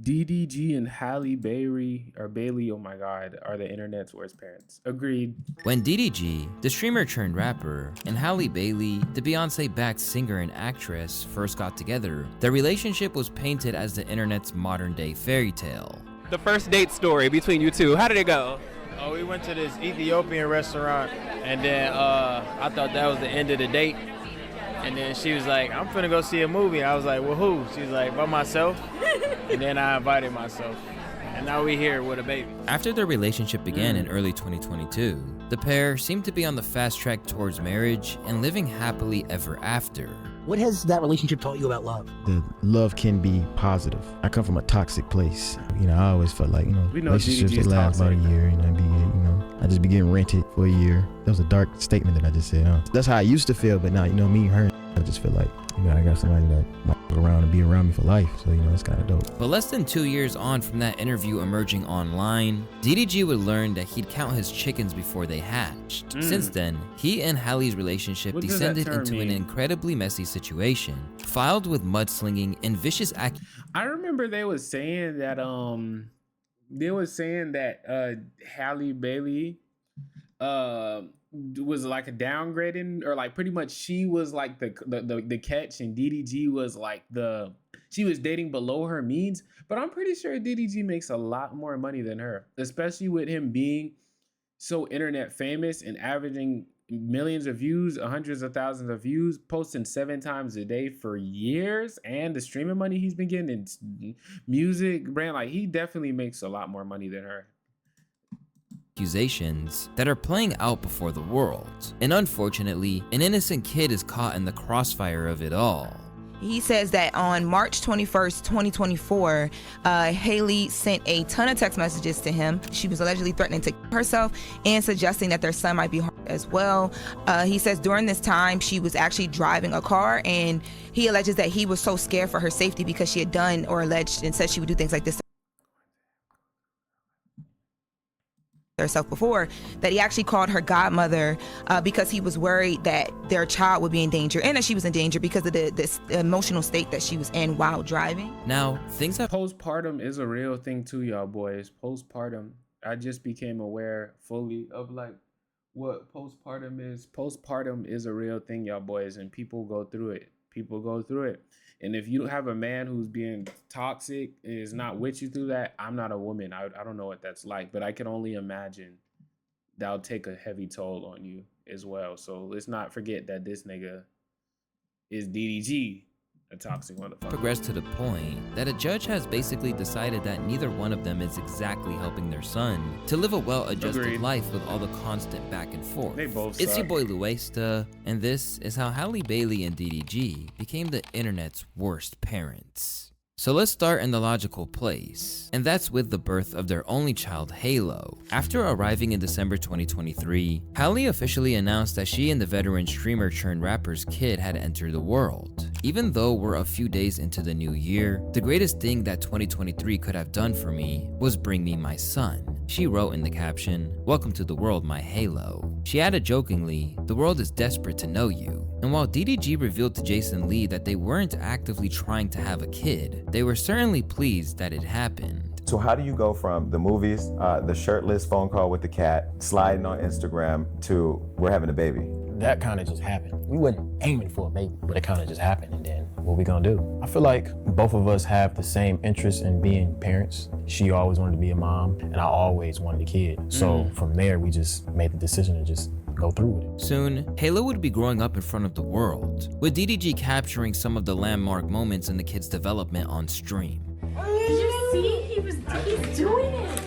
DDG and Halle Bailey, oh my god, are the internet's worst parents. Agreed. When DDG, the streamer turned rapper, and Halle Bailey, the Beyonce-backed singer and actress, first got together, their relationship was painted as the internet's modern-day fairy tale. The first date story between you two, how did it go? Oh, we went to this Ethiopian restaurant, and then I thought that was the end of the date. And then she was like, I'm finna go see a movie. I was like, well, who? She was like, by myself. And then I invited myself. And now we here with a baby. After their relationship began in early 2022, the pair seemed to be on the fast track towards marriage and living happily ever after. What has that relationship taught you about love? The love can be positive. I come from a toxic place. I always felt like, relationships that last about a year, and I just be getting rented for a year. That was a dark statement that I just said. That's how I used to feel, but now, me and her, I just feel like, I got somebody that might around and be around me for life. So, it's kind of dope. But less than 2 years on from that interview emerging online, DDG would learn that he'd count his chickens before they hatched. Since then, he and Halle's relationship descended into an incredibly messy situation, filed with mudslinging and vicious I remember they was saying that Halle Bailey was like a downgrading, or like pretty much she was like the catch, and DDG was like she was dating below her means. But I'm pretty sure DDG makes a lot more money than her, especially with him being so internet famous and averaging millions of views, hundreds of thousands of views, posting 7 times a day for years, and the streaming money he's been getting in music brand, like he definitely makes a lot more money than her. Accusations that are playing out before the world. And unfortunately, an innocent kid is caught in the crossfire of it all. He says that on March 21st, 2024, Halle sent a ton of text messages to him. She was allegedly threatening to kill herself and suggesting that their son might be harmed as well. He says during this time, she was actually driving a car, and he alleges that he was so scared for her safety because she had done or alleged and said she would do things like this herself before, that he actually called her godmother because he was worried that their child would be in danger, and that she was in danger because of this emotional state that she was in while driving. Now, things that postpartum is a real thing too, y'all boys. Postpartum, I just became aware fully of like what postpartum is. Postpartum is a real thing, y'all boys, and people go through it. And if you have a man who's being toxic and is not with you through that, I'm not a woman. I don't know what that's like, but I can only imagine that'll take a heavy toll on you as well. So let's not forget that this nigga is DDG, a toxic motherfucker. Progressed to the point that a judge has basically decided that neither one of them is exactly helping their son to live a well-adjusted life with all the constant back and forth. They both It's suck. your boy Luesta, and this is how Halle Bailey and DDG became the internet's worst parents. So let's start in the logical place, and that's with the birth of their only child, Halo. After arriving in December 2023, Halle officially announced that she and the veteran streamer turned rapper's kid had entered the world. Even though we're a few days into the new year, the greatest thing that 2023 could have done for me was bring me my son. She wrote in the caption, "Welcome to the world, my Halo." She added jokingly, "The world is desperate to know you." And while DDG revealed to Jason Lee that they weren't actively trying to have a kid, they were certainly pleased that it happened. So how do you go from the movies, the shirtless phone call with the cat, sliding on Instagram, to we're having a baby? That kind of just happened. We weren't aiming for a baby, but it kind of just happened. And then what we gonna do? I feel like both of us have the same interest in being parents. She always wanted to be a mom, and I always wanted a kid. So from there, we just made the decision to just go through with it. Soon, Halo would be growing up in front of the world, with DDG capturing some of the landmark moments in the kid's development on stream. Did you see? He's doing it.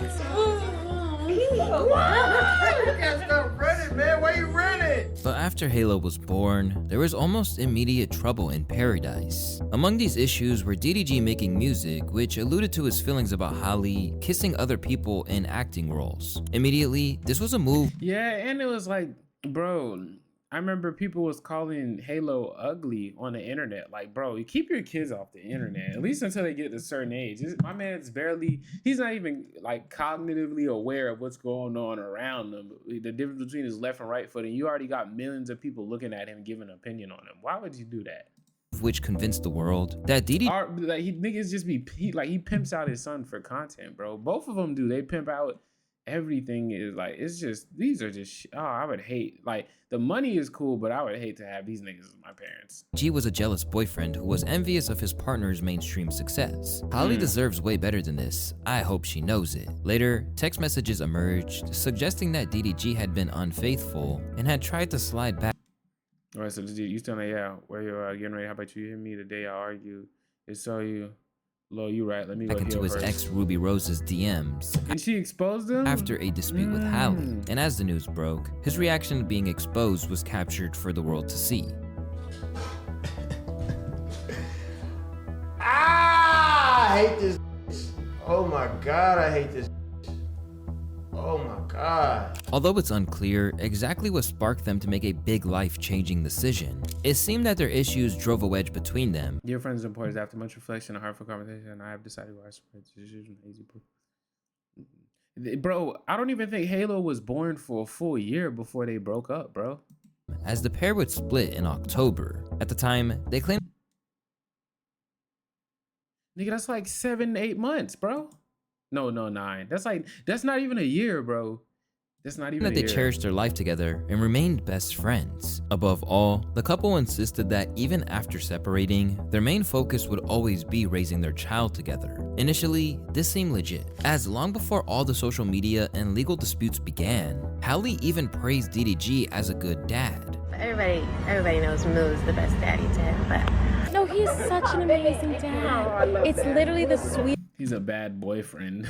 Stop running, man. Why you running? But after Halo was born, there was almost immediate trouble in paradise. Among these issues were DDG making music, which alluded to his feelings about Halle kissing other people in acting roles. Immediately, this was a move. Yeah, and it was like, bro, I remember people was calling Halo ugly on the internet. Like, bro, you keep your kids off the internet, at least until they get to a certain age. My man's he's not even like cognitively aware of what's going on around him. The difference between his left and right foot, and you already got millions of people looking at him, giving an opinion on him. Why would you do that? which convinced the world that DDG like niggas just be he pimps out his son for content, bro. Both of them do. They pimp out everything. Is like, it's just, these are just I would hate, like, the money is cool, but I would hate to have these niggas as my parents. was a jealous boyfriend who was envious of his partner's mainstream success. Halle deserves way better than this. I hope she knows it. Later, text messages emerged suggesting that DDG had been unfaithful and had tried to slide back. All right, so you still like, yeah, where you're getting ready? How about you hit me the day I argued? It saw you. Lo, you right. Let me Back go into heal his first. ex Ruby Rose's DMs. And she exposed him? After a dispute with Halle. And as the news broke, his reaction to being exposed was captured for the world to see. I hate this. Oh my God, I hate this. Oh my God. Although it's unclear exactly what sparked them to make a big life-changing decision, it seemed that their issues drove a wedge between them. Dear friends and employees, after much reflection and heartfelt conversation, I have decided why I spread this decision easy proof. Bro, I don't even think Halo was born for a full year before they broke up, bro. As the pair would split in October. At the time, they claimed Nigga, that's like 7-8 months, bro. No, 9. That's not even a year, bro. That's not even that a they year. cherished their life together and remained best friends. Above all, the couple insisted that even after separating, their main focus would always be raising their child together. Initially, this seemed legit, as long before all the social media and legal disputes began, Halle even praised DDG as a good dad. Everybody knows Moo's the best daddy to him, but no, he's such an amazing dad. It's literally the sweetest. He's a bad boyfriend.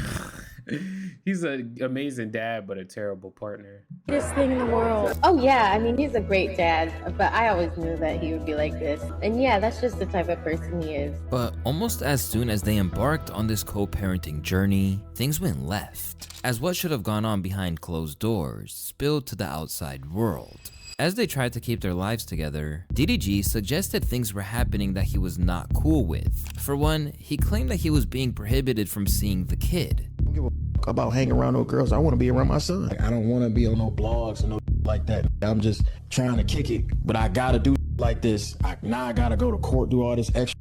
He's an amazing dad, but a terrible partner. Thing in the world. Oh yeah, I mean, he's a great dad, but I always knew that he would be like this. And yeah, that's just the type of person he is. But almost as soon as they embarked on this co-parenting journey, things went left, as what should have gone on behind closed doors spilled to the outside world. As they tried to keep their lives together, DDG suggested things were happening that he was not cool with. For one, he claimed that he was being prohibited from seeing the kid. I don't give a fuck about hanging around no girls. I want to be around my son. I don't want to be on no blogs and no like that. I'm just trying to kick it, but I gotta do like this. Now I gotta go to court, do all this extra.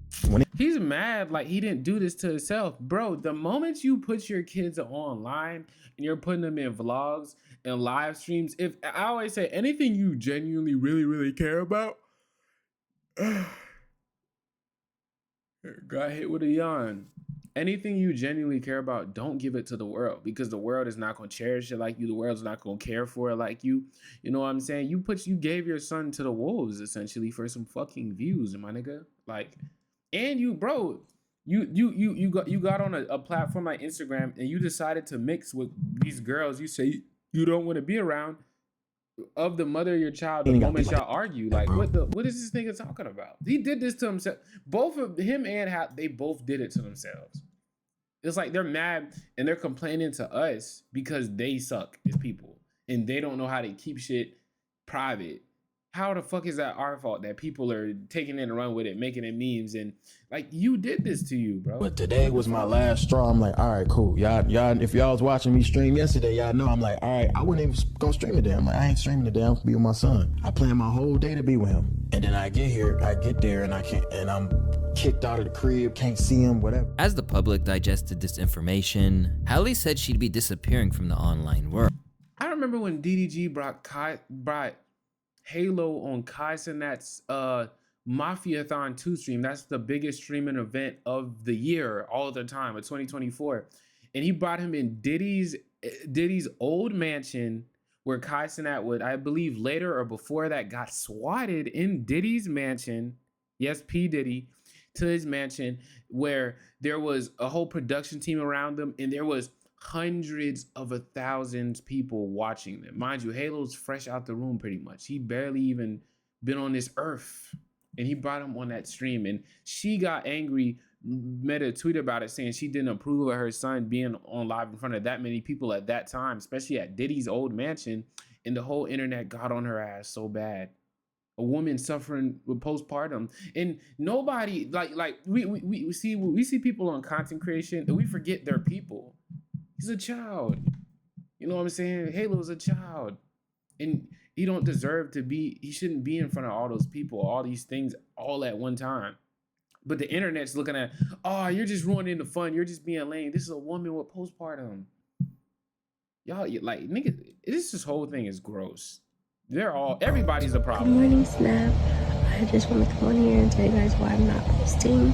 He's mad like he didn't do this to himself. Bro, the moment you put your kids online and you're putting them in vlogs and live streams, if I always say anything you genuinely really care about, got hit with a yawn. Anything you genuinely care about, don't give it to the world, because the world is not going to cherish it like you. The world's not going to care for it like you. You know what I'm saying? You gave your son to the wolves essentially for some fucking views, my nigga. Like, and you, bro, you got on a platform like Instagram and you decided to mix with these girls you say you don't want to be around, of the mother of your child, the moment y'all argue. Like, what is this nigga talking about? He did this to himself. Both of him and they both did it to themselves. It's like they're mad and they're complaining to us because they suck as people and they don't know how to keep shit private. How the fuck is that our fault that people are taking it and run with it, making it memes, and like, you did this to you, bro? But today was my last straw. I'm like, all right, cool. Y'all, if y'all was watching me stream yesterday, y'all know I'm like, all right, I wouldn't even go stream today. I'm like, I ain't streaming today. I'm gonna be with my son. I plan my whole day to be with him. And then I get there and I can't, and I'm kicked out of the crib, can't see him, whatever. As the public digested this information, Halle said she'd be disappearing from the online world. I remember when DDG brought Halo on Kai Cenat's Mafiathon 2 stream. That's the biggest streaming event of the year, all the time, of 2024. And he brought him in Diddy's old mansion, where Kai Cenat would, I believe later or before that, got swatted in Diddy's mansion. Yes, P. Diddy, to his mansion, where there was a whole production team around them, and there was hundreds of thousands people watching them. Mind you, Halo's fresh out the room pretty much. He barely even been on this earth. And he brought him on that stream. And she got angry, made a tweet about it saying she didn't approve of her son being on live in front of that many people at that time, especially at Diddy's old mansion. And the whole internet got on her ass so bad. A woman suffering with postpartum, and nobody we see people on content creation and we forget they're people. He's a child. You know what I'm saying? Halo's a child. And He don't deserve to be, he shouldn't be in front of all those people, all these things all at one time. But the internet's looking at, oh, you're just ruining the fun. You're just being lame. This is a woman with postpartum. Y'all, like, nigga, this whole thing is gross. Everybody's a problem. Good morning, Snap. I just want to come on here and tell you guys why I'm not posting.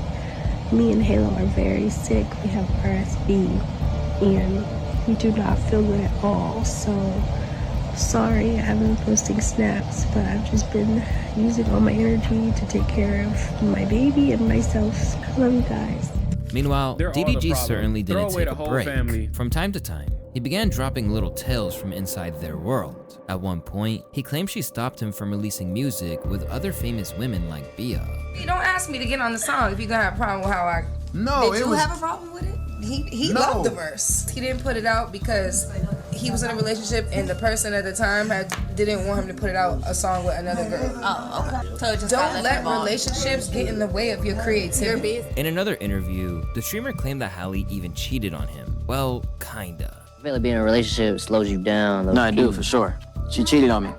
Me and Halo are very sick. We have RSV, and we do not feel good at all. So, sorry, I haven't been posting snaps, but I've just been using all my energy to take care of my baby and myself. I love you guys. Meanwhile, DDG certainly didn't take a break. Family. From time to time, he began dropping little tales from inside their world. At one point, he claimed she stopped him from releasing music with other famous women like Bia. You don't ask me to get on the song if you're gonna have a problem with how I... No, Did you have a problem with it? He loved the verse. He didn't put it out because he was in a relationship and the person at the time didn't want him to put it out a song with another girl. Oh, okay. So just don't let relationships get in the way of your creativity. In another interview, the streamer claimed that Halle even cheated on him. Well, kinda. I feel like being in a relationship slows you down. No, I do, for sure. She cheated on me.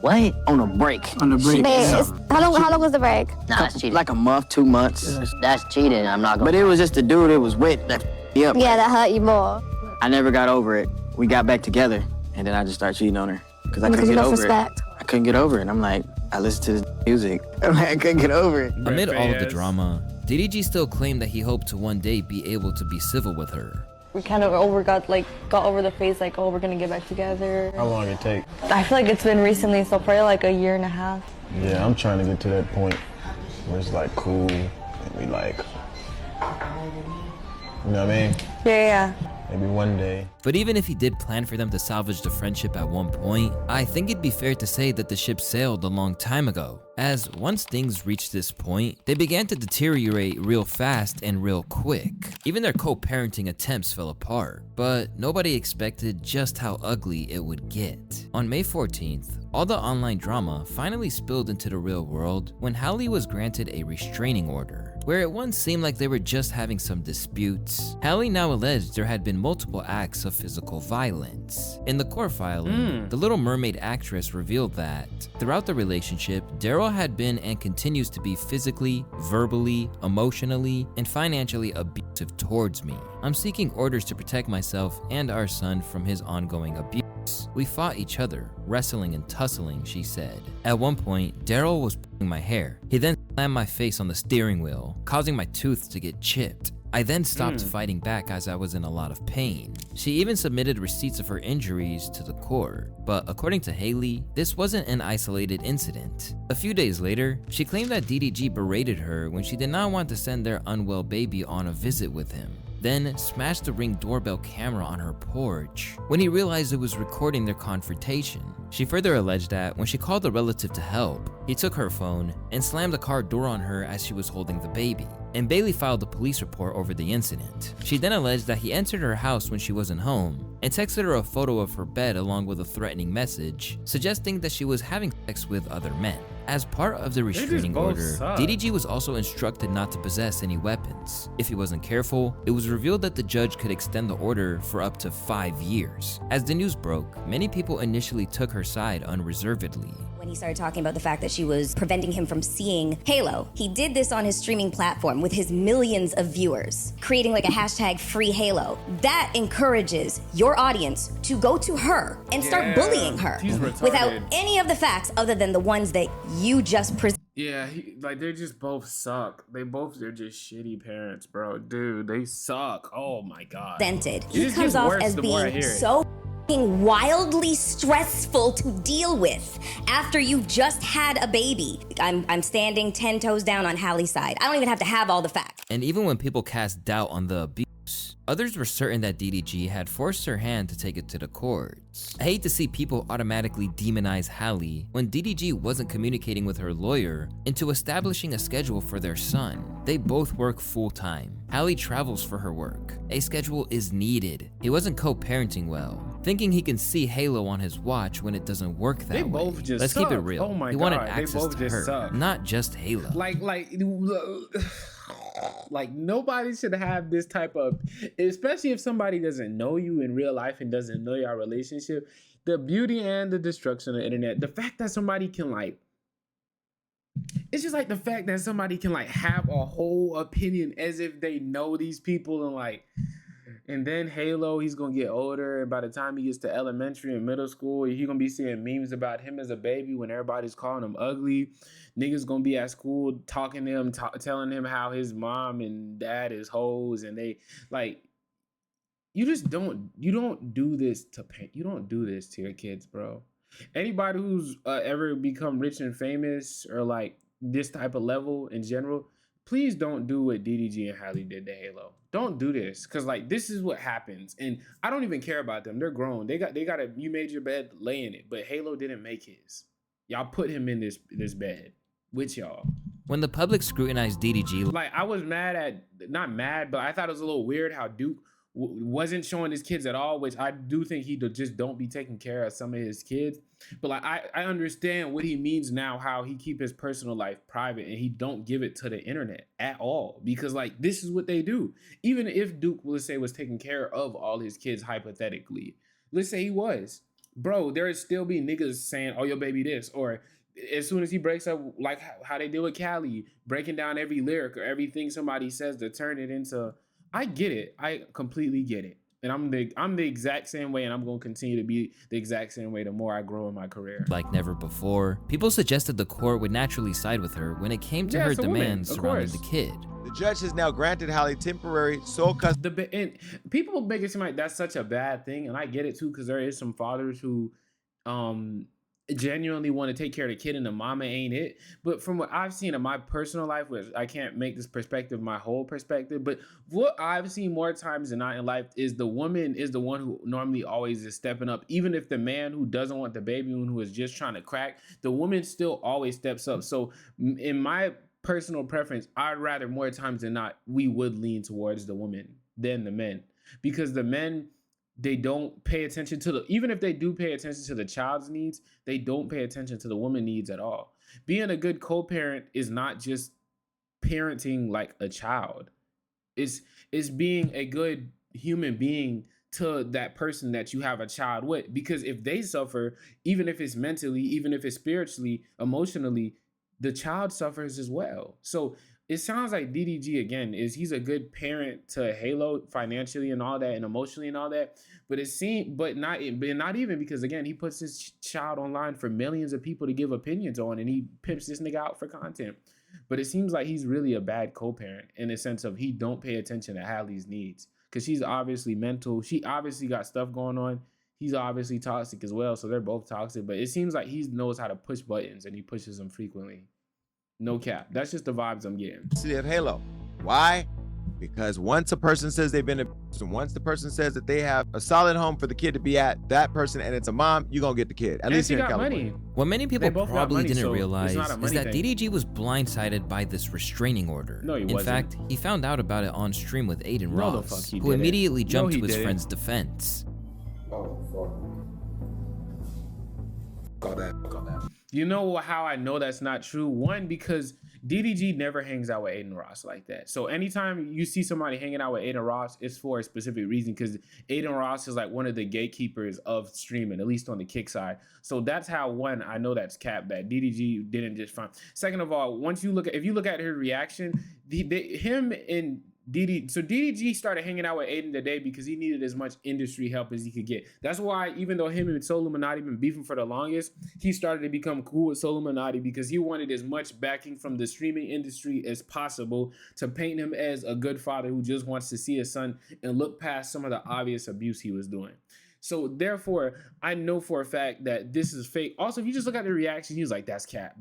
What? On a break. On the break. How long was the break? Nah, that's cheating. Like a month, 2 months. That's cheating. I'm not gonna. But it was just the dude it was with that me up. Yeah, that hurt you more. I never got over it. We got back together, and then I just started cheating on her. Because I couldn't get over it. I couldn't get over it. I'm like, I listened to his music. I'm like, I couldn't get over it. Amid all of the drama, DDG still claimed that he hoped to one day be able to be civil with her. We kind of got over the phase like, oh, we're gonna get back together. How long it take? I feel like it's been recently, so probably like a year and a half. Yeah, I'm trying to get to that point where it's like cool and we like, you know what I mean? Yeah. Maybe one day. But even if he did plan for them to salvage the friendship at one point, I think it'd be fair to say that the ship sailed a long time ago. As once things reached this point, they began to deteriorate real fast and real quick. Even their co-parenting attempts fell apart, but nobody expected just how ugly it would get. On May 14th, all the online drama finally spilled into the real world when Halle was granted a restraining order. Where it once seemed like they were just having some disputes, Halle now alleged there had been multiple acts of physical violence. In the court filing, the Little Mermaid actress revealed that throughout the relationship, Daryl had been and continues to be physically, verbally, emotionally, and financially abusive towards me. I'm seeking orders to protect myself and our son from his ongoing abuse. We fought each other, wrestling and tussling, she said. At one point, Daryl was pulling my hair. He then slammed my face on the steering wheel, causing my tooth to get chipped. I then stopped fighting back as I was in a lot of pain. She even submitted receipts of her injuries to the court. But according to Halle, this wasn't an isolated incident. A few days later, she claimed that DDG berated her when she did not want to send their unwell baby on a visit with him. Then smashed the Ring doorbell camera on her porch when he realized it was recording their confrontation. She further alleged that when she called a relative to help, he took her phone and slammed the car door on her as she was holding the baby. And Bailey filed a police report over the incident. She then alleged that he entered her house when she wasn't home and texted her a photo of her bed along with a threatening message, suggesting that she was having sex with other men. As part of the restraining order, DDG was also instructed not to possess any weapons. If he wasn't careful, it was revealed that the judge could extend the order for up to 5 years. As the news broke, many people initially took her side unreservedly. When he started talking about the fact that she was preventing him from seeing Halo, he did this on his streaming platform with his millions of viewers, creating like a hashtag free Halo. That encourages your audience to go to her and start bullying her without any of the facts other than the ones that you just presented. Yeah, they just both suck. They're just shitty parents, bro. Dude, they suck. Oh my god. He comes off as being so wildly stressful to deal with after you've just had a baby. I'm standing 10 toes down on Halle's side. I don't even have to have all the facts. And even when people cast doubt on the abuse, others were certain that DDG had forced her hand to take it to the courts. I hate to see people automatically demonize Halle when DDG wasn't communicating with her lawyer into establishing a schedule for their son. They both work full-time. Halle travels for her work. A schedule is needed. He wasn't co-parenting well, thinking he can see Halo on his watch when it doesn't work that way. Both just Let's keep it real. Oh my he god, wanted access they both to just her, suck. not just Halo. Like Like, nobody should have this type of, especially if somebody doesn't know you in real life and doesn't know your relationship. The beauty and the destruction of the internet. The fact that somebody can like, it's just like the fact that somebody can like have a whole opinion as if they know these people and like, and then Halo, he's gonna get older, and by the time he gets to elementary and middle school, he's gonna be seeing memes about him as a baby when everybody's calling him ugly. Niggas gonna be at school talking to him, telling him how his mom and dad is hoes, and they like. You don't do this to paint. You don't do this to your kids, bro. Anybody who's ever become rich and famous or like this type of level in general, please don't do what DDG and Halle did to Halo. Don't do this, cause like this is what happens, and I don't even care about them. They're grown. They got a. You made your bed, lay in it, but Halo didn't make his. Y'all put him in this bed with y'all. When the public scrutinized DDG, like I was not mad, but I thought it was a little weird how Duke wasn't showing his kids at all, which I do think he just don't be taking care of some of his kids. But like I understand what he means now, how he keep his personal life private and he don't give it to the internet at all, because like this is what they do. Even if Duke, let's say, was taking care of all his kids hypothetically, let's say he was, bro, there would still be niggas saying, oh, your baby this, or as soon as he breaks up, like how they did with Callie, breaking down every lyric or everything somebody says to turn it into. I get it. I completely get it. And I'm the exact same way, and I'm going to continue to be the exact same way the more I grow in my career. Like never before, people suggested the court would naturally side with her when it came to her demands surrounding the kid. The judge has now granted Halle temporary sole custody. And people make it seem like that's such a bad thing, and I get it too, because there is some fathers who genuinely want to take care of the kid and the mama ain't it. But from what I've seen in my personal life, which I can't make this perspective my whole perspective, but what I've seen more times than not in life is the woman is the one who normally always is stepping up. Even if the man who doesn't want the baby and who is just trying to crack, the woman still always steps up. So in my personal preference, I'd rather more times than not, we would lean towards the woman than the men, because the men, they don't pay attention to even if they do pay attention to the child's needs, they don't pay attention to the woman's needs at all. Being a good co-parent is not just parenting like a child. It's being a good human being to that person that you have a child with, because if they suffer, even if it's mentally, even if it's spiritually, emotionally, the child suffers as well. So it sounds like DDG again he's a good parent to Halo financially and all that, and emotionally and all that. But not even, because again, he puts his child online for millions of people to give opinions on, and he pimps this nigga out for content. But it seems like he's really a bad co-parent in the sense of he don't pay attention to Hallie's needs, because she's obviously mental. She obviously got stuff going on. He's obviously toxic as well, so they're both toxic. But it seems like he knows how to push buttons, and he pushes them frequently. No cap. That's just the vibes I'm getting. City of Halo. Why? Because once a person says they've been abused, and once the person says that they have a solid home for the kid to be at, that person, and it's a mom, you're gonna get the kid. At least here in California. Money. What many people probably didn't realize is that thing. DDG was blindsided by this restraining order. No, he In wasn't. fact, he found out about it on stream with Aiden No, the Ross, fuck he who didn't. immediately No, jumped he to his didn't. friend's defense. Oh, fuck. Got that. You know how I know that's not true? One, because DDG never hangs out with Aiden Ross like that. So anytime you see somebody hanging out with Aiden Ross, it's for a specific reason, because Aiden Ross is like one of the gatekeepers of streaming, at least on the kick side. So that's how, one, I know that's cap, that DDG didn't just find. Second of all, if you look at her reaction, him and DDG started hanging out with Aiden today because he needed as much industry help as he could get. That's why, even though him and Soluminati been beefing for the longest, he started to become cool with Soluminati because he wanted as much backing from the streaming industry as possible to paint him as a good father who just wants to see his son and look past some of the obvious abuse he was doing. So therefore, I know for a fact that this is fake. Also, if you just look at the reaction, he's like, that's cap.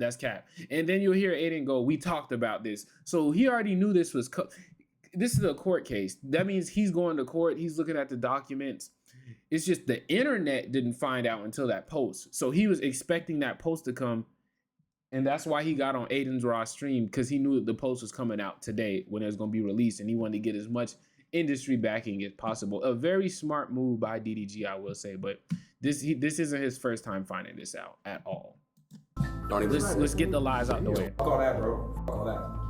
And then you'll hear Aiden go, we talked about this. So he already knew this was this is a court case. That means he's going to court. He's looking at the documents. It's just the internet didn't find out until that post. So he was expecting that post to come. And that's why he got on Aiden's Raw stream, because he knew that the post was coming out today when it was going to be released. And he wanted to get as much industry backing as possible. A very smart move by DDG, I will say. But this isn't his first time finding this out at all. Let's get the lies out the way. Fuck all that, bro. Fuck all that.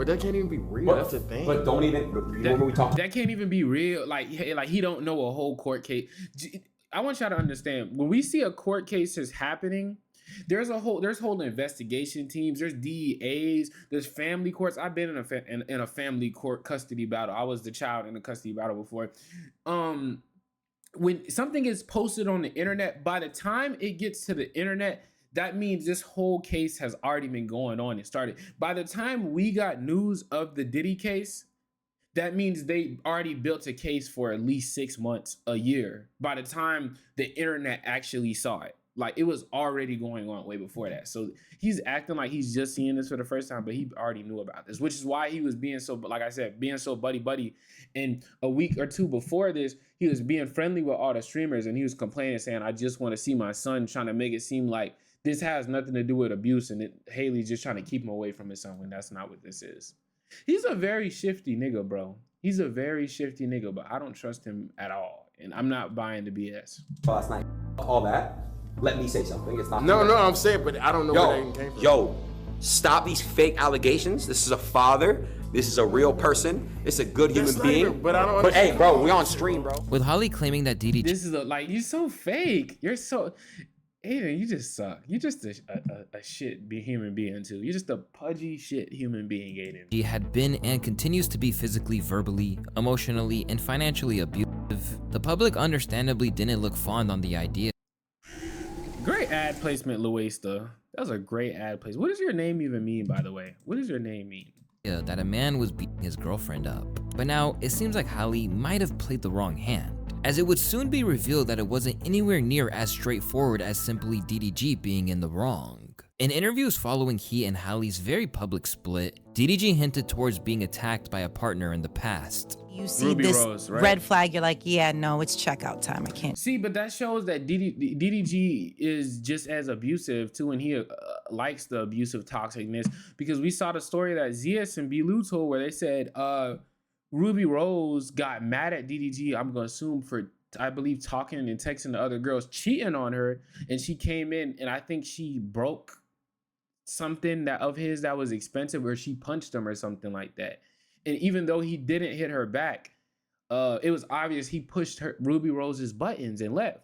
But that can't even be real. That's the thing. But don't even. When we talk, that can't even be real. Like he don't know a whole court case. I want y'all to understand, when we see a court case is happening, there's whole investigation teams, there's DEAs, there's family courts. I've been in a family court custody battle. I was the child in a custody battle before. When something is posted on the internet, by the time it gets to the internet, that means this whole case has already been going on. It started. By the time we got news of the Diddy case, that means they already built a case for at least 6 months, a year. By the time the internet actually saw it, like it was already going on way before that. So he's acting like he's just seeing this for the first time, but he already knew about this, which is why he was being so, like I said, being so buddy. And a week or two before this, he was being friendly with all the streamers, and he was complaining, saying, "I just want to see my son," trying to make it seem like this has nothing to do with abuse, and Haley's just trying to keep him away from his son when that's not what this is. He's a very shifty nigga, bro. He's a very shifty nigga, but I don't trust him at all. And I'm not buying the BS. last night, all that. Let me say something. It's not. No, I'm saying, but I don't know where that even came from. Yo, stop these fake allegations. This is a father. This is a real person. It's a good human being. But I don't. But hey, bro, we on stream, bro. With Halle claiming that DDG. This is you're so fake. You're so. Aiden, you just suck. You're just a shit human being too. You're just a pudgy shit human being, Aiden. He had been and continues to be physically, verbally, emotionally, and financially abusive. The public understandably didn't look fond on the idea. Great ad placement, Luesta. That was a great ad placement. What does your name even mean, by the way? What does your name mean? That a man was beating his girlfriend up. But now, it seems like Halle might have played the wrong hand, as it would soon be revealed that it wasn't anywhere near as straightforward as simply DDG being in the wrong. In interviews following he and Halle's very public split, DDG hinted towards being attacked by a partner in the past. You see Ruby this Rose, right? red flag, you're like, yeah, no, it's checkout time. I can't. See, but that shows that DDG is just as abusive too, and he likes the abusive toxicness, because we saw the story that Zias and B-Lou told where they said Ruby Rose got mad at DDG, I'm going to assume for, I believe, talking and texting the other girls, cheating on her, and she came in and I think she broke something of his that was expensive, or she punched him or something like that. And even though he didn't hit her back, it was obvious he pushed Ruby Rose's buttons and left.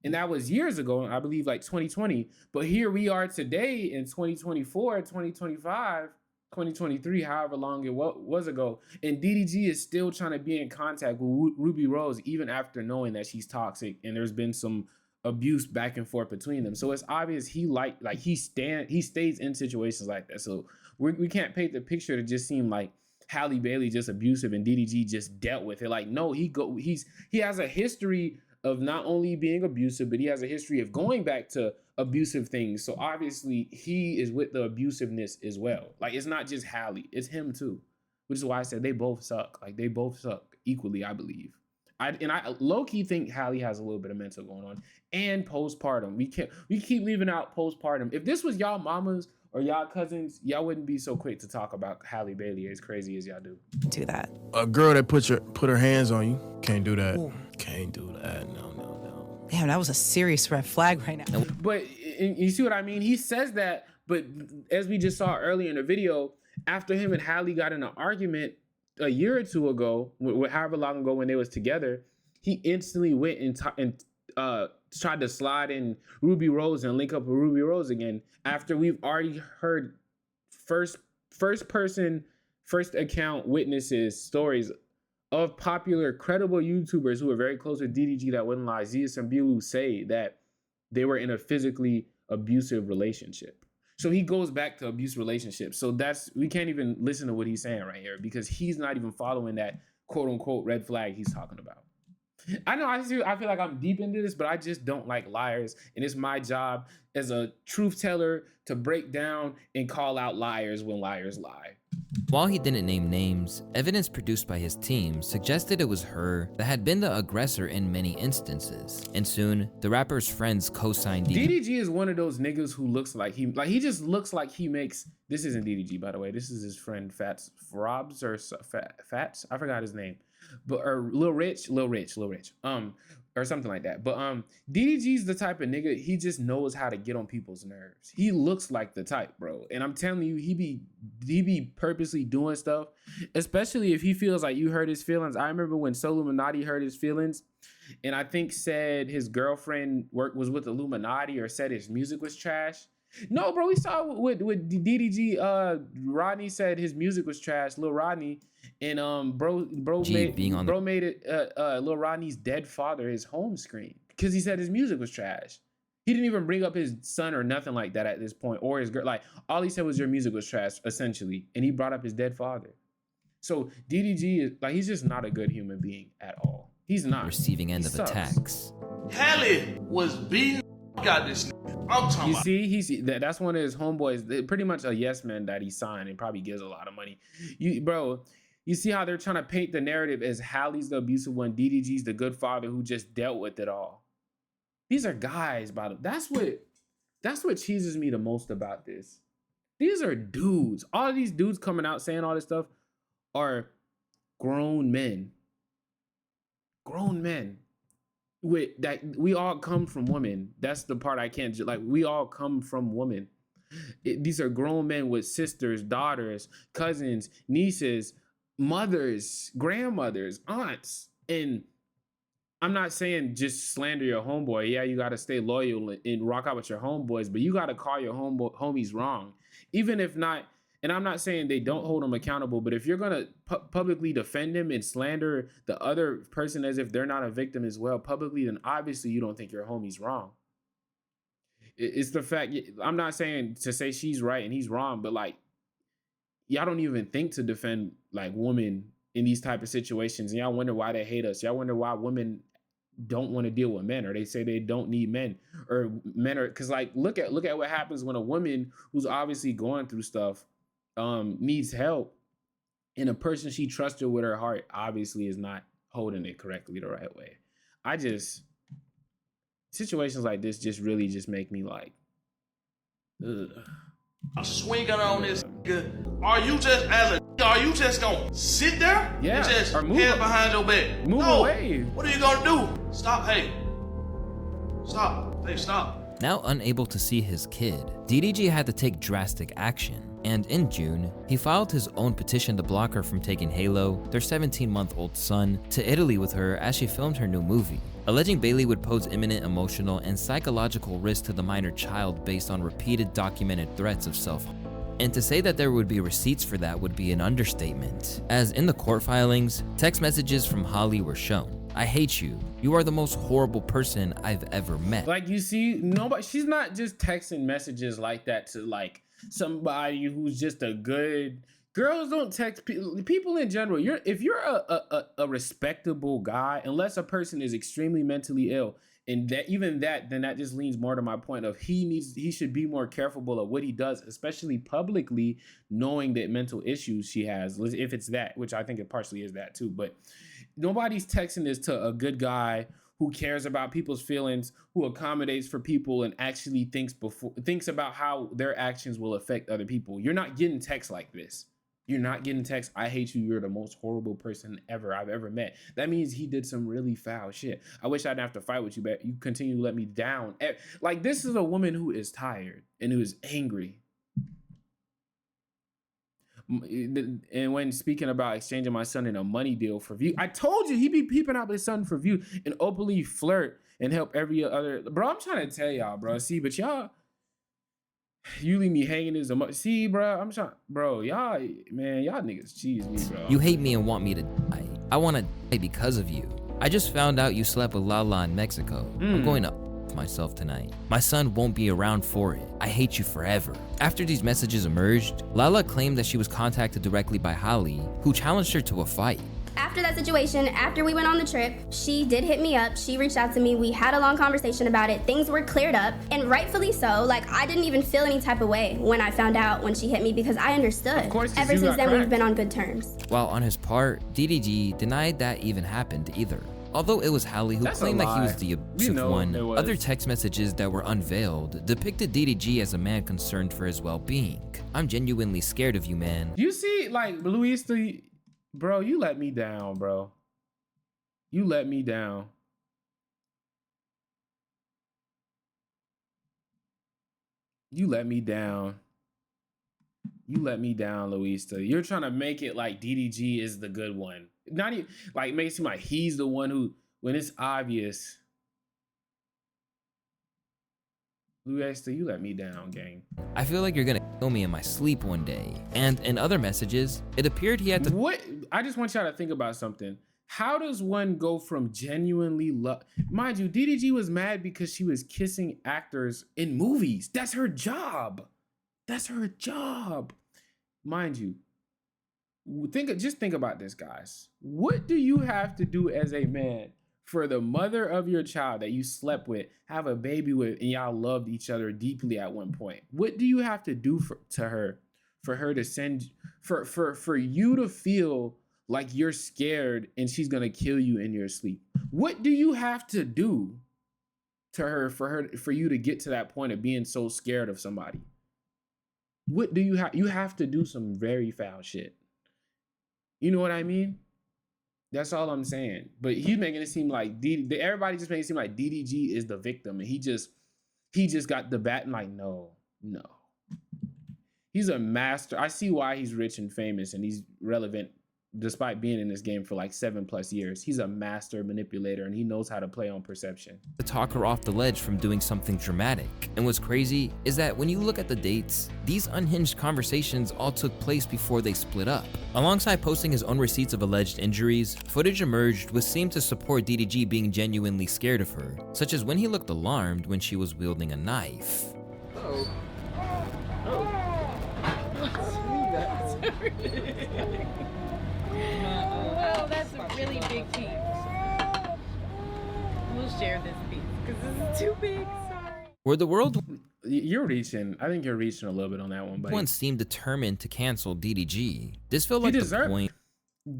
And that was years ago, I believe like 2020. But here we are today in 2024, 2025, 2023, however long it was ago. And DDG is still trying to be in contact with Ruby Rose, even after knowing that she's toxic and there's been some abuse back and forth between them. So it's obvious he stays in situations like that. So we can't paint the picture to just seem like Halle Bailey just abusive and DDG just dealt with it. Like, no, he has a history of not only being abusive, but he has a history of going back to abusive things. So obviously he is with the abusiveness as well. Like, it's not just Halle, it's him too. Which is why I said they both suck. Like, they both suck equally, I believe. I low-key think Halle has a little bit of mental going on. And postpartum. We keep leaving out postpartum. If this was y'all mamas or y'all cousins, y'all wouldn't be so quick to talk about Halle Bailey as crazy as y'all do. Do that. A girl that put her hands on you, can't do that. Ooh. Can't do that. No. Damn, that was a serious red flag right now. But you see what I mean? He says that, but as we just saw earlier in the video, after him and Halle got in an argument a year or two ago, however long ago when they was together, he instantly went and tried to slide in Ruby Rose and link up with Ruby Rose again, after we've already heard first account witnesses stories of popular credible YouTubers who are very close with DDG that wouldn't lie. Zias and B-Lou say that they were in a physically abusive relationship. So he goes back to abusive relationships. So we can't even listen to what he's saying right here, because he's not even following that quote unquote red flag he's talking about. I know I feel like I'm deep into this, but I just don't like liars. And it's my job as a truth teller to break down and call out liars when liars lie. While he didn't name names, evidence produced by his team suggested it was her that had been the aggressor in many instances. And soon, the rapper's friends co-signed DDG is one of those niggas who looks like he just looks like he makes, this isn't DDG, by the way, this is his friend Fats, I forgot his name. But or Lil Rich. or something like that. But DDG's the type of nigga, he just knows how to get on people's nerves. He looks like the type, bro. And I'm telling you, he be purposely doing stuff, especially if he feels like you hurt his feelings. I remember when Illuminati hurt his feelings, and I think said his girlfriend was with Illuminati, or said his music was trash. No, bro, we saw with DDG. Rodney said his music was trash, Lil Rodney, and bro made it Lil Rodney's dead father his home screen because he said his music was trash. He didn't even bring up his son or nothing like that at this point, or his girl. Like, all he said was your music was trash, essentially, and he brought up his dead father. So DDG is like, he's just not a good human being at all. He's not. Receiving end of attacks. Halle was beating got this. You see, that's one of his homeboys, pretty much a yes man that he signed and probably gives a lot of money. You see how they're trying to paint the narrative as Halle's the abusive one, DDG's the good father who just dealt with it all. These are guys, by the way. That's what cheeses me the most about this. These are dudes. All of these dudes coming out saying all this stuff are grown men. Grown men. We all come from women. That's the part I can't, like, we all come from women. These are grown men with sisters, daughters, cousins, nieces, mothers, grandmothers, aunts. And I'm not saying just slander your homeboy. Yeah, you got to stay loyal and rock out with your homeboys, but you got to call your homies wrong. Even if not, and I'm not saying they don't hold them accountable, but if you're going to publicly defend him and slander the other person as if they're not a victim as well publicly, then obviously you don't think your homie's wrong. It's the fact, I'm not saying to say she's right and he's wrong, but like, y'all don't even think to defend like women in these type of situations. And y'all wonder why they hate us. Y'all wonder why women don't want to deal with men, or they say they don't need men, or men are, because like, look at what happens when a woman who's obviously going through stuff needs help, and a person she trusted with her heart obviously is not holding it correctly the right way. Situations like this just really just make me like, ugh. I'm swinging on this. Are you just gonna sit there? Yeah, and just or move head behind your back? Move away. What are you gonna do? Stop. Hey, stop. Hey, stop. Now unable to see his kid, DDG had to take drastic action. And in June, he filed his own petition to block her from taking Halo, their 17-month-old son, to Italy with her as she filmed her new movie, alleging Bailey would pose imminent emotional and psychological risk to the minor child based on repeated documented threats of self-harm. And to say that there would be receipts for that would be an understatement, as in the court filings, text messages from Halle were shown. I hate you. You are the most horrible person I've ever met. Like, you see, she's not just texting messages like that to like somebody who's just a good. Girls don't text people in general. If you're a respectable guy, unless a person is extremely mentally ill, and then that just leans more to my point of he should be more careful of what he does, especially publicly, knowing that mental issues she has, if it's that, which I think it partially is that too. But nobody's texting this to a good guy who cares about people's feelings, who accommodates for people, and actually thinks about how their actions will affect other people. You're not getting texts like this. You're not getting text, I hate you, you're the most horrible person I've ever met. That means he did some really foul shit. I wish I didn't have to fight with you, but you continue to let me down. Like, this is a woman who is tired and who is angry. And when speaking about exchanging my son in a money deal for view, I told you he be peeping out his son for view and openly flirt and help every other. Bro, I'm trying to tell y'all, bro. See, but y'all, you leave me hanging as a much. See, bro, I'm trying, bro. Y'all niggas cheese me, bro. You hate me and want me to die. I want to die because of you. I just found out you slept with Lala in Mexico. I'm going to myself tonight. My son won't be around for it. I hate you forever. After these messages emerged, Lala claimed that she was contacted directly by Halle, who challenged her to a fight. After that situation, after we went on the trip, she did hit me up. She reached out to me. We had a long conversation about it. Things were cleared up, and rightfully so. Like, I didn't even feel any type of way when I found out when she hit me, because I understood. Of course, ever since then, we've been on good terms. While on his part, DDG denied that even happened either. Although it was Halle who claimed that he was the abusive one, other text messages that were unveiled depicted DDG as a man concerned for his well-being. I'm genuinely scared of you, man. You see, like, Luis, bro, you let me down, bro. You let me down. You let me down. You let me down, Luista. You're trying to make it like DDG is the good one. Not even like make it seem like he's the one who, when it's obvious. Luista, you let me down, gang. I feel like you're gonna kill me in my sleep one day. And in other messages, it appeared he had to— What? I just want y'all to think about something. How does one go from genuinely love? Mind you, DDG was mad because she was kissing actors in movies. That's her job. That's her job. Mind you, just think about this, guys. What do you have to do as a man for the mother of your child that you slept with, have a baby with, and y'all loved each other deeply at one point? What do you have to do to her for her to send, for you to feel like you're scared and she's gonna kill you in your sleep? What do you have to do to her for you to get to that point of being so scared of somebody? What do you have? You have to do some very foul shit. You know what I mean? That's all I'm saying. But he's making it seem like everybody just making it seem like DDG is the victim, and he just got the bat. And like, no. He's a master. I see why he's rich and famous and he's relevant despite being in this game for like 7+ years. He's a master manipulator and he knows how to play on perception. To talk her off the ledge from doing something dramatic. And what's crazy is that when you look at the dates, these unhinged conversations all took place before they split up. Alongside posting his own receipts of alleged injuries, footage emerged which seemed to support DDG being genuinely scared of her, such as when he looked alarmed when she was wielding a knife. Oh, that's a really big piece. We'll share this piece because this is too big. Sorry. Where the world— You're reaching. I think you're reaching a little bit on that one, buddy. Everyone seemed determined to cancel DDG. This felt like the point.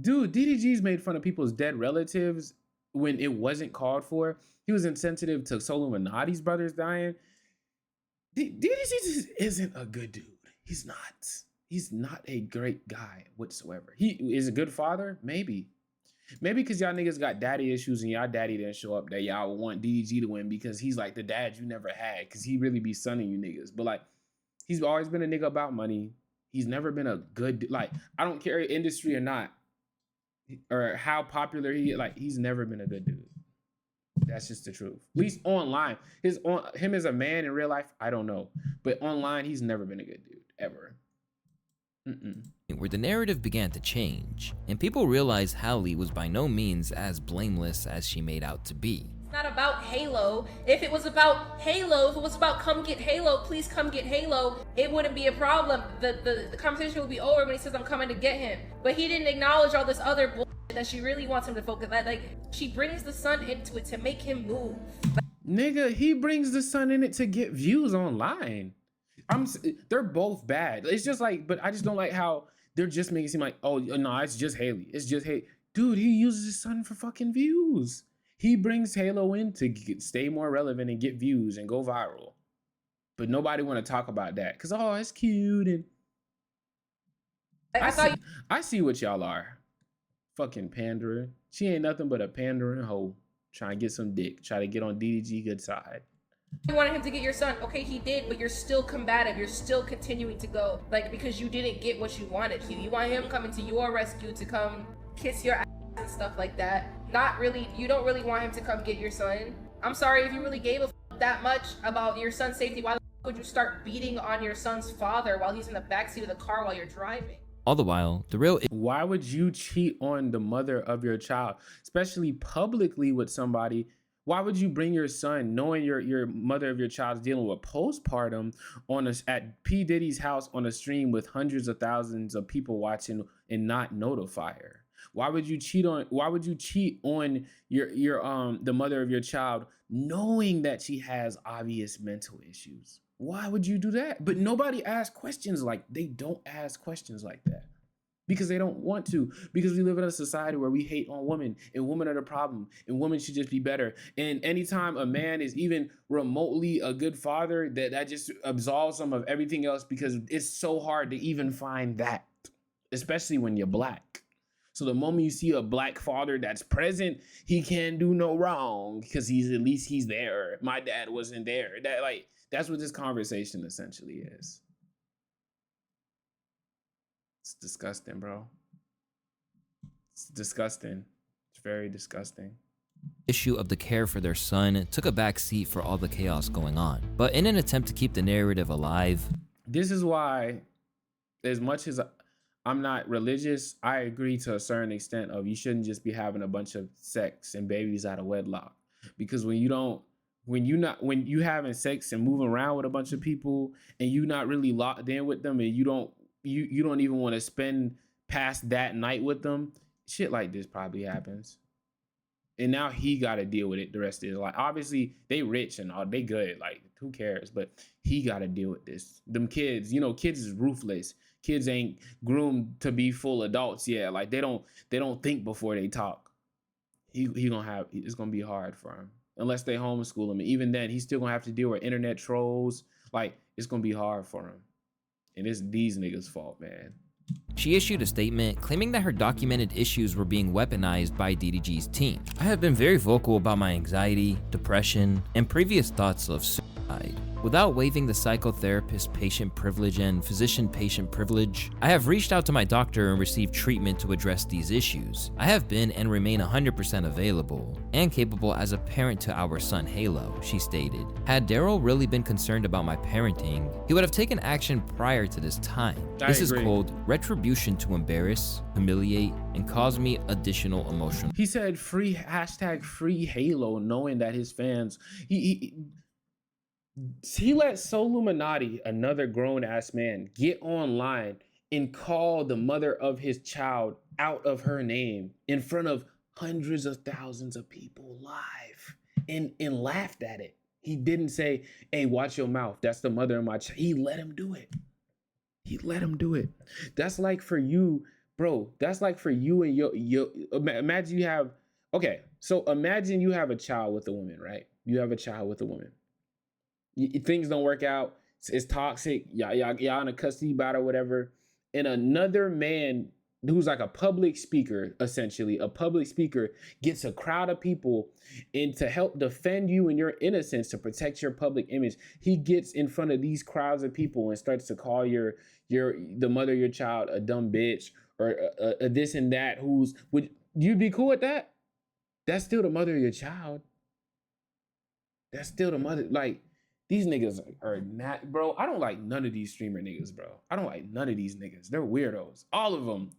Dude, DDG's made fun of people's dead relatives when it wasn't called for. He was insensitive to Soluminati's brothers dying. DDG just isn't a good dude. He's not. He's not a great guy whatsoever. He is a good father, maybe. Maybe because y'all niggas got daddy issues and y'all daddy didn't show up that y'all want DDG to win because he's like the dad you never had because he really be sunning you niggas. But like, he's always been a nigga about money. He's never been a good, like, I don't care industry or not, or how popular he is, like, he's never been a good dude. That's just the truth. At least online. Him as a man in real life, I don't know. But online, he's never been a good dude, ever. Where the narrative began to change, and people realized Halle was by no means as blameless as she made out to be. It's not about Halo. If it was about Halo, if it was about come get Halo, please come get Halo, it wouldn't be a problem. The conversation would be over when he says I'm coming to get him. But he didn't acknowledge all this other bullshit that she really wants him to focus on. Like, she brings the son into it to make him move. Nigga, he brings the son in it to get views online. They're both bad. It's just like, but I just don't like how they're just making it seem like, oh no, it's just Halle. It's just Halle. Dude, he uses his son for fucking views. He brings Halo in to stay more relevant and get views and go viral. But nobody want to talk about that because, oh, it's cute. And I see what y'all are. Fucking pandering. She ain't nothing but a pandering hoe trying to get some dick. Try to get on DDG good side. You wanted him to get your son. Okay, he did, but you're still combative. You're still continuing to go, like, because you didn't get what you wanted. You want him coming to your rescue to come kiss your ass and stuff like that. Not really. You don't really want him to come get your son. I'm sorry, if you really gave a f that much about your son's safety, why the f would you start beating on your son's father while he's in the backseat of the car while you're driving? All the while, the real— Why would you cheat on the mother of your child, especially publicly with somebody? Why would you bring your son, knowing your mother of your child is dealing with postpartum at P. Diddy's house on a stream with hundreds of thousands of people watching and not notify her? Why would you cheat on the mother of your child knowing that she has obvious mental issues? Why would you do that? But nobody asks questions they don't ask questions like that. Because they don't want to. Because we live in a society where we hate on women, and women are the problem, and women should just be better. And anytime a man is even remotely a good father, that just absolves him of everything else, because it's so hard to even find that, especially when you're black. So the moment you see a black father that's present, he can't do no wrong because at least he's there. My dad wasn't there. That's what this conversation essentially is. It's disgusting, bro. It's disgusting. It's very disgusting. Issue of the care for their son took a back seat for all the chaos going on. But in an attempt to keep the narrative alive, this is why, as much as I'm not religious, I agree to a certain extent of you shouldn't just be having a bunch of sex and babies out of wedlock. Because when you having sex and moving around with a bunch of people and you not really locked in with them and you don't even want to spend past that night with them, shit like this probably happens. And now he got to deal with it the rest of his life. Obviously, they rich and all, they good. Like, who cares? But he got to deal with this. Them kids, kids is ruthless. Kids ain't groomed to be full adults yet. Like, they don't think before they talk. It's gonna be hard for him unless they homeschool him. And even then, he's still gonna have to deal with internet trolls. Like, it's gonna be hard for him. And it's these niggas' fault, man. She issued a statement claiming that her documented issues were being weaponized by DDG's team. I have been very vocal about my anxiety, depression, and previous thoughts of suicide. Without waiving the psychotherapist patient privilege and physician patient privilege, I have reached out to my doctor and received treatment to address these issues. I have been and remain 100% available and capable as a parent to our son Halo, she stated. Had Daryl really been concerned about my parenting, he would have taken action prior to this time. This is called retribution to embarrass, humiliate, and cause me additional emotional. He said free Halo, knowing that his fans, he let Soluminati, another grown-ass man, get online and call the mother of his child out of her name in front of hundreds of thousands of people live and laughed at it. He didn't say, hey, watch your mouth. That's the mother of my child. He let him do it. He let him do it. That's like for you, bro. That's like for you and your imagine you have, okay, so imagine you have a child with a woman, right? You have a child with a woman. Things don't work out. It's toxic. Y'all in a custody battle, whatever. And another man who's like a public speaker, essentially, a public speaker gets a crowd of people and to help defend you and your innocence, to protect your public image. He gets in front of these crowds of people and starts to call the mother of your child a dumb bitch or a this and that. Would you be cool with that? That's still the mother of your child. That's still the mother. Like, these niggas are not, bro. I don't like none of these streamer niggas, bro. I don't like none of these niggas. They're weirdos. All of them.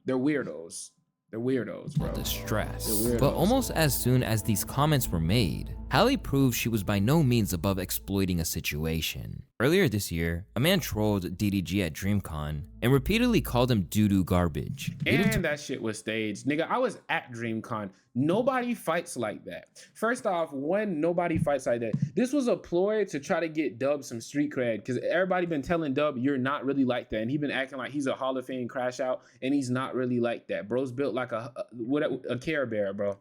They're weirdos. They're weirdos, bro. Distress. But almost as soon as these comments were made, Halle proved she was by no means above exploiting a situation. Earlier this year, a man trolled DDG at DreamCon and repeatedly called him doo-doo garbage. And that shit was staged. Nigga, I was at DreamCon. Nobody fights like that. First off, nobody fights like that. This was a ploy to try to get Dub some street cred because everybody been telling Dub, you're not really like that. And he been acting like he's a Hall of Fame crash out and he's not really like that. Bro's built like a Care Bear, bro.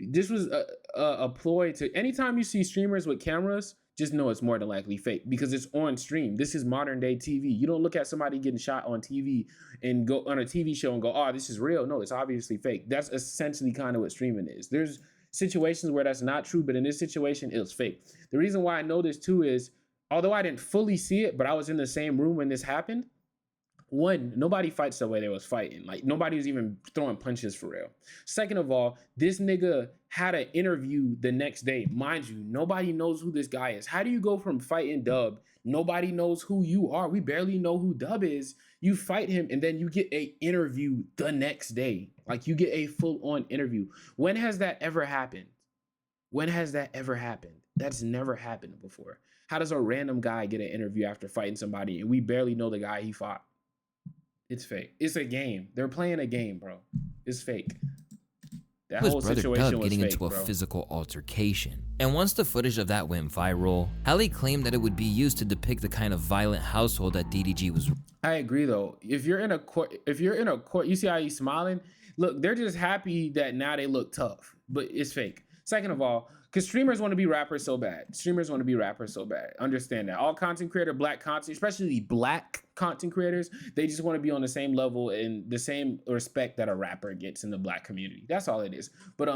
This was a ploy to, anytime you see streamers with cameras, just know it's more than likely fake because it's on stream. This is modern day TV. You don't look at somebody getting shot on TV and go on a TV show and go, oh, this is real. No, it's obviously fake. That's essentially kind of what streaming is. There's situations where that's not true, but in this situation, it was fake. The reason why I know this too is, although I didn't fully see it, but I was in the same room when this happened. One, nobody fights the way they was fighting. Like, nobody was even throwing punches for real. Second of all, this nigga had an interview the next day. Mind you, nobody knows who this guy is. How do you go from fighting Dub? Nobody knows who you are. We barely know who Dub is. You fight him and then you get an interview the next day. Like, you get a full-on interview. When has that ever happened? When has that ever happened? That's never happened before. How does a random guy get an interview after fighting somebody and we barely know the guy he fought? It's fake. It's a game. They're playing a game, bro. It's fake. That whole situation was getting fake, into a bro. physical altercation. And once the footage of that went viral, Halle claimed that it would be used to depict the kind of violent household that DDG was. I agree though. If you're in a court, you see how he's smiling? Look, they're just happy that now they look tough, but it's fake. Second of all, because streamers want to be rappers so bad. Understand that. All content creator, black content, especially black content creators, they just want to be on the same level and the same respect that a rapper gets in the black community. That's all it is. But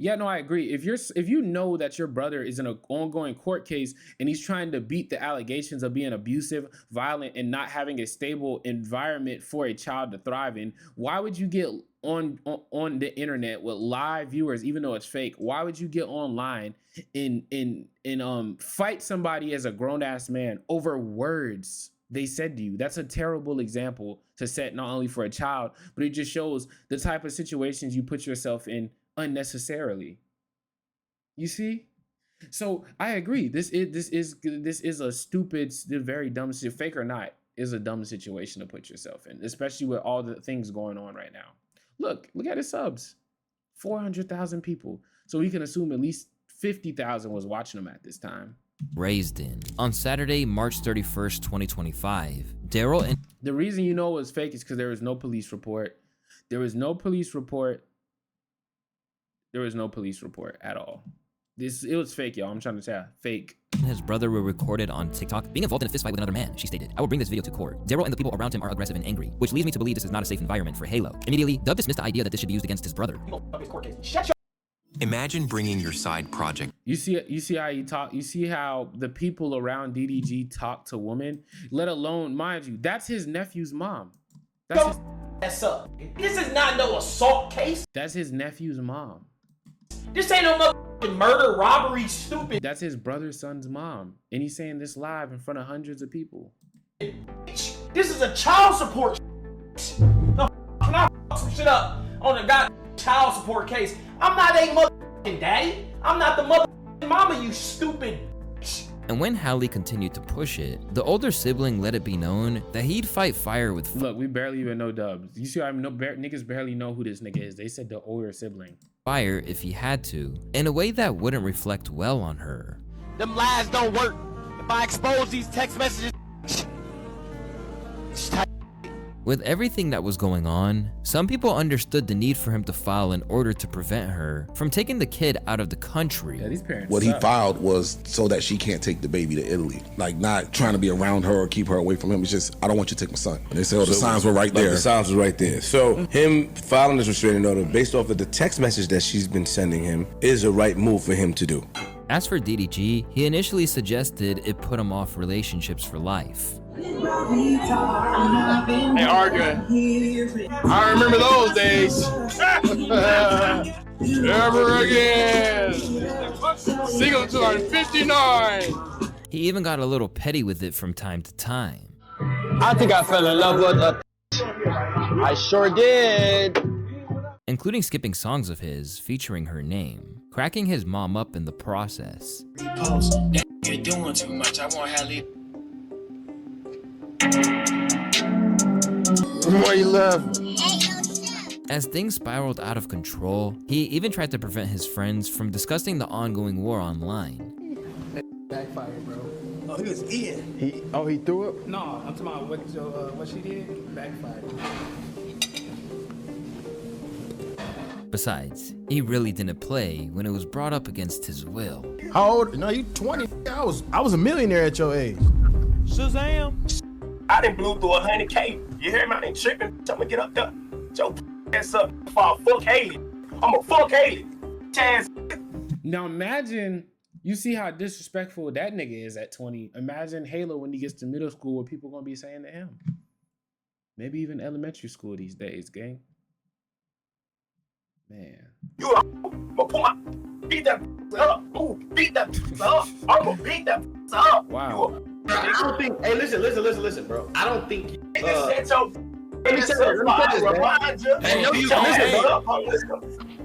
Yeah, no, I agree. If you know that your brother is in an ongoing court case and he's trying to beat the allegations of being abusive, violent, and not having a stable environment for a child to thrive in, why would you get on the internet with live viewers, even though it's fake? Why would you get online and fight somebody as a grown-ass man over words they said to you? That's a terrible example to set, not only for a child, but it just shows the type of situations you put yourself in unnecessarily. You see? So I agree. This is a stupid, very dumb, fake or not, is a dumb situation to put yourself in, especially with all the things going on right now. Look at his subs. 400,000 people. So we can assume at least 50,000 was watching him at this time. Raised in. On Saturday, March 31st, 2025, Daryl and... The reason you know it was fake is because there was no police report. There was no police report. There was no police report at all. It was fake, y'all. I'm trying to tell. Fake. His brother were recorded on TikTok being involved in a fistfight with another man, she stated. I will bring this video to court. Daryl and the people around him are aggressive and angry, which leads me to believe this is not a safe environment for Halo. Immediately, Dub dismissed the idea that this should be used against his brother. Imagine bringing your side project. You see how he talk. You see how the people around DDG talk to women, let alone, mind you, that's his nephew's mom. That's up. This is not no assault case. That's his nephew's mom. This ain't no motherfucking murder, robbery, stupid. That's his brother's son's mom. And he's saying this live in front of hundreds of people. This is a child support. No, can I fuck some shit up on a goddamn child support case? I'm not a motherfucking daddy. I'm not the motherfucking mama, you stupid. And when Halle continued to push it, the older sibling let it be known that he'd fight fire with... Look, we barely even know Dubs. You see how niggas barely know who this nigga is. They said the older sibling. Fire if he had to, in a way that wouldn't reflect well on her. Them lies don't work. If I expose these text messages... With everything that was going on, some people understood the need for him to file in order to prevent her from taking the kid out of the country. Yeah, these parents what he filed was so that she can't take the baby to Italy. Like, not trying to be around her or keep her away from him. It's just, I don't want you to take my son. And they said, oh, the signs were right there. The signs were right there. So him filing this restraining order based off of the text message that she's been sending him is a right move for him to do. As for DDG, he initially suggested it put him off relationships for life. Hey, Arga. I remember those days. Never again. Single 259. He even got a little petty with it from time to time. I think I fell in love with her. I sure did. Including skipping songs of his featuring her name, cracking his mom up in the process. You're doing too much. I want Halle. Where you left? As things spiraled out of control, he even tried to prevent his friends from discussing the ongoing war online. Backfired, bro. Oh, he was eating. He threw up? No, I'm talking about what she did. Backfired. Besides, he really didn't play when it was brought up against his will. How old? No, you 20. I was a millionaire at your age. Shazam. I done blew through 100K. You hear me? I ain't tripping. Tell me get up there. Joe ass up before I fuck Haley. I'm a fuck Haley. Chance. Now imagine, you see how disrespectful that nigga is at 20. Imagine Halo when he gets to middle school, what people gonna be saying to him. Maybe even elementary school these days, gang. Man. You gonna pull my beat that up. Ooh, beat that up. I'm gonna beat that up. Wow. I don't think. Hey, listen, bro. I don't think.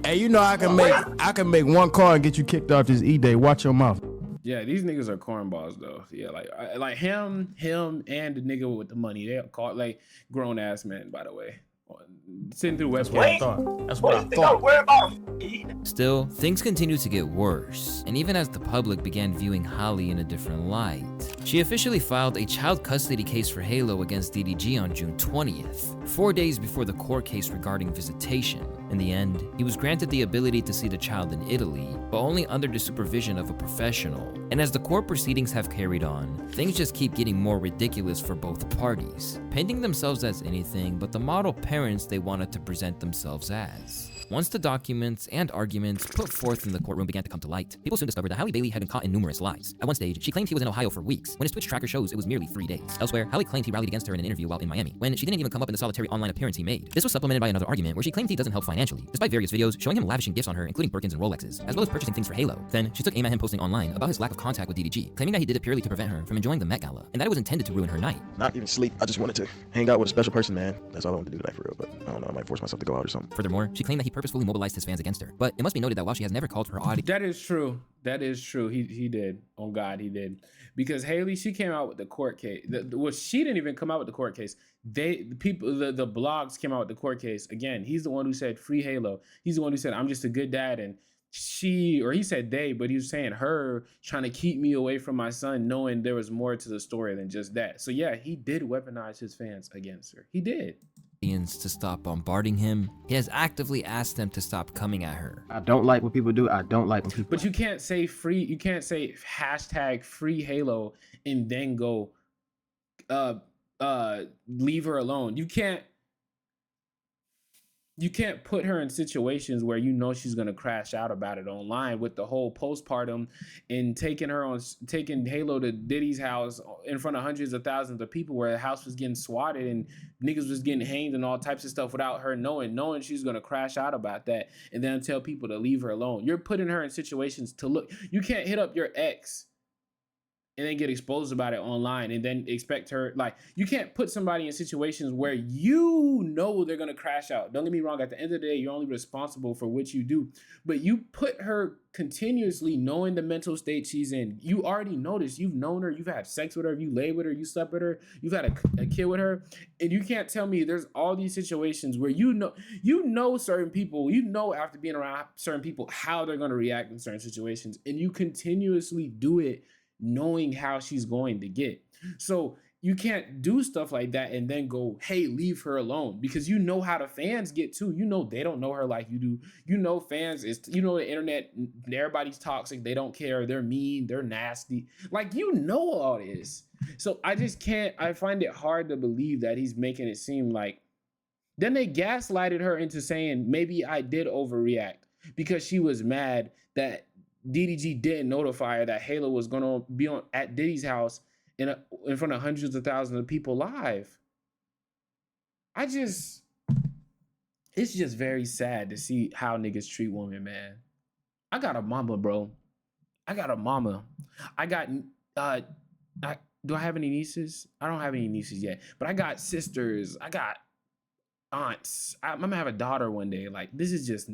Hey, you know I can make one call and get you kicked off this E-Day. Watch your mouth. Yeah, these niggas are cornballs though. Yeah, like him, and the nigga with the money. They're called like grown ass men, by the way. Sitting through West Point. That's what I thought. Still, things continued to get worse, and even as the public began viewing Halle in a different light, She officially filed a child custody case for Halo against DDG on June 20th, 4 days before the court case regarding visitation. In the end, he was granted the ability to see the child in Italy, but only under the supervision of a professional. And as the court proceedings have carried on, things just keep getting more ridiculous for both parties, painting themselves as anything but the model parents they wanted to present themselves as. Once the documents and arguments put forth in the courtroom began to come to light, people soon discovered that Halle Bailey had been caught in numerous lies. At one stage, she claimed he was in Ohio for weeks, when his Twitch tracker shows it was merely 3 days. Elsewhere, Halle claimed he rallied against her in an interview while in Miami, when she didn't even come up in the solitary online appearance he made. This was supplemented by another argument where she claimed he doesn't help financially, despite various videos showing him lavishing gifts on her, including Birkins and Rolexes, as well as purchasing things for Halo. Then, she took aim at him posting online about his lack of contact with DDG, claiming that he did it purely to prevent her from enjoying the Met Gala, and that it was intended to ruin her night. Not even sleep. I just wanted to hang out with a special person, man. That's all I wanted to do tonight for real, but I don't know, I might force myself to go out or something. Furthermore, she claimed that he purposefully mobilized his fans against her, but it must be noted that while she has never called her audience... That is true. That is true. He did. Oh God, he did. Because Haley, she came out with the court case. Well, she didn't even come out with the court case. The blogs came out with the court case. Again, he's the one who said free Halo. He's the one who said I'm just a good dad, and he said they, but he was saying her trying to keep me away from my son, knowing there was more to the story than just that. So yeah, he did weaponize his fans against her. He did. To stop bombarding him. He has actively asked them to stop coming at her. I don't like when people do. I don't like when people... But you can't say free, you can't say hashtag free Halo and then go leave her alone. You can't put her in situations where you know she's gonna crash out about it online with the whole postpartum and taking Halo to Diddy's house in front of hundreds of thousands of people where the house was getting swatted and niggas was getting hanged and all types of stuff without her knowing she's gonna crash out about that and then tell people to leave her alone. You're putting her in situations to look. You can't hit up your ex and then get exposed about it online and then expect her, like, you can't put somebody in situations where you know they're gonna crash out. Don't get me wrong, at the end of the day, you're only responsible for what you do, but you put her continuously knowing the mental state she's in. You already noticed, you've known her, you've had sex with her, you laid with her, you slept with her, you've had a kid with her, and you can't tell me there's all these situations where you know certain people, you know after being around certain people how they're gonna react in certain situations, and you continuously do it knowing how she's going to get. So you can't do stuff like that and then go, hey, leave her alone, because you know how the fans get too. You know they don't know her like you do. You know fans the internet, everybody's toxic, they don't care, they're mean, they're nasty. Like, you know all this. So I find it hard to believe that he's making it seem like, then they gaslighted her into saying maybe I did overreact because she was mad that DDG didn't notify her that Halo was gonna be at Diddy's house in front of hundreds of thousands of people live. It's just very sad to see how niggas treat women, man. I got a mama, bro. I got a mama. Do I have any nieces? I don't have any nieces yet, but I got sisters. I got aunts. I'm gonna have a daughter one day. Like, this is just...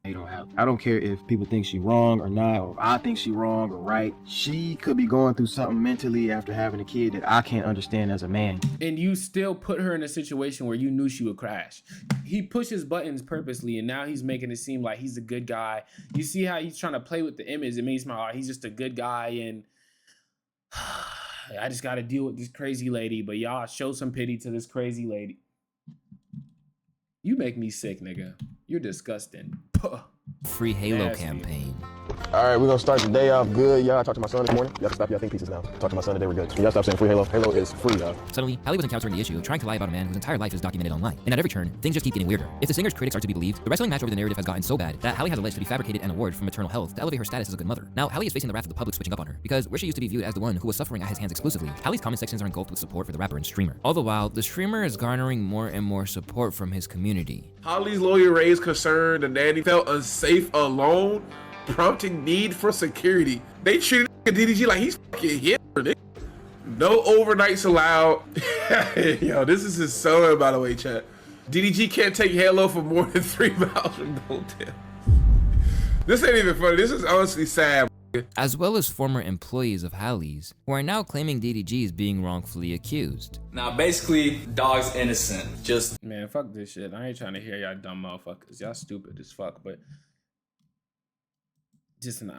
I don't care if people think she wrong or not, or I think she wrong or right. She could be going through something mentally after having a kid that I can't understand as a man. And you still put her in a situation where you knew she would crash. He pushes buttons purposely, and now he's making it seem like he's a good guy. You see how he's trying to play with the image. It makes me like, he's just a good guy, and I just got to deal with this crazy lady, but y'all show some pity to this crazy lady. You make me sick, nigga. You're disgusting. Free Halo campaign. All right, we're gonna start the day off good, y'all. I talked to my son this morning. Y'all can stop y'all think pieces now. Talked to my son today, we're good. Y'all stop saying free Halo. Halo is free, y'all. Suddenly, Halle was encountering the issue of trying to lie about a man whose entire life is documented online. And at every turn, things just keep getting weirder. If the singer's critics are to be believed, the wrestling match over the narrative has gotten so bad that Halle has alleged to be fabricated an award for maternal health to elevate her status as a good mother. Now, Halle is facing the wrath of the public switching up on her, because where she used to be viewed as the one who was suffering at his hands exclusively, Halle's comment sections are engulfed with support for the rapper and streamer. All the while, the streamer is garnering more and more support from his community. Halle's lawyer raised concern the nanny felt unsafe alone, prompting need for security. They treated DDG like he's fucking Hitler. No overnights allowed. Yo, this is his son, by the way, chat. DDG can't take Halo for more than 3 miles from the hotel. This ain't even funny. This is honestly sad. As well as former employees of Halle's, who are now claiming DDG is being wrongfully accused. Now, basically, dog's innocent. Just... Man, fuck this shit. I ain't trying to hear y'all dumb motherfuckers. Y'all stupid as fuck, but... just nah.